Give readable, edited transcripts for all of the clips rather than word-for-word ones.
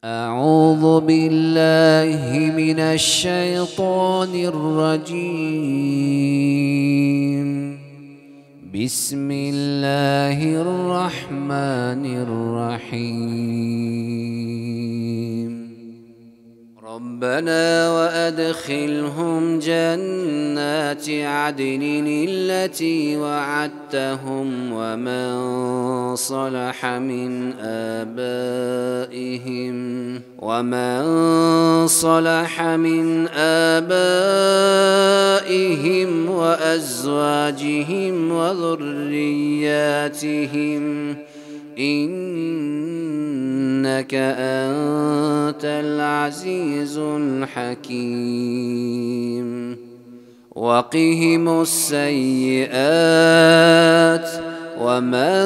أعوذ بالله من الشيطان الرجيم. بسم الله الرحمن الرحيم. ربنا وأدخلهم جنات عدن التي وعدتهم ومن صلح من آبائهم وأزواجهم وذرياتهم إنك أنت العزيز الحكيم. وقهم السيئات ومن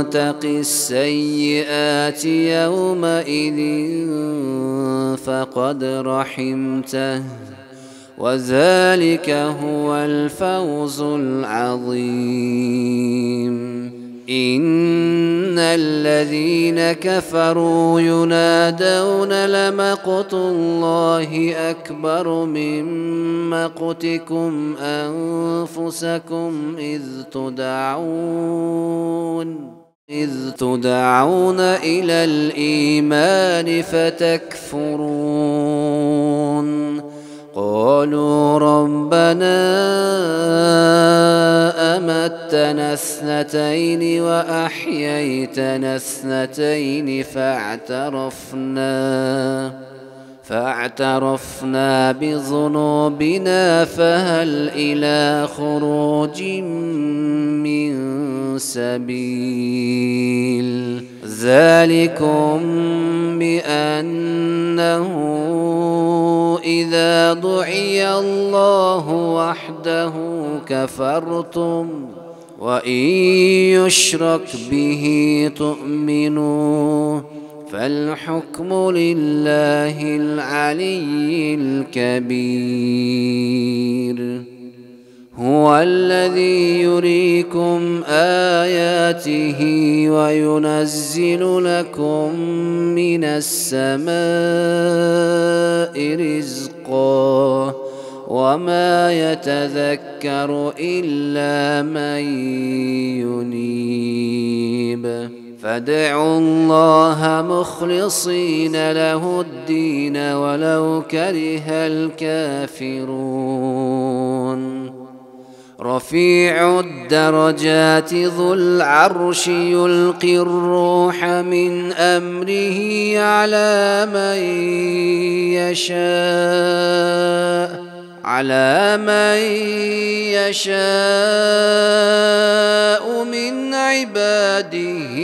تق السيئات يومئذ فقد رحمته وذلك هو الفوز العظيم. إن الذين كفروا ينادون لمقت الله أكبر من مقتكم أنفسكم إذ تدعون إلى الإيمان فتكفرون. قالوا ربنا أمتنا اثنتين وأحييتنا اثنتين فاعترفنا بذنوبنا فهل إلى خروج من سبيل. ذلكم بأنه إذا دعي الله وحده كفرتم وإن يشرك به تؤمنوا فالحكم لله العلي الكبير. هو الذي يريكم آياته وينزل لكم من السماء رزقا وما يتذكر إلا من ينيب. فادعوا الله مخلصين له الدين ولو كره الكافرون. رفيع الدرجات ذو العرش يلقي الروح من أمره على من يشاء من عباده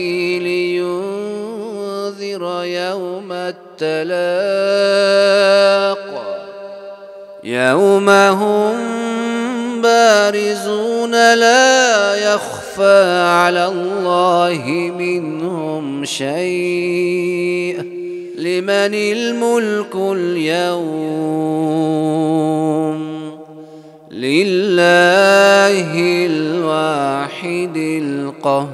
لينذر يوم التلاق يوم هم بارزون لا يخفى على الله منهم شيء. لمن الملك اليوم؟ لله الواحد القهار.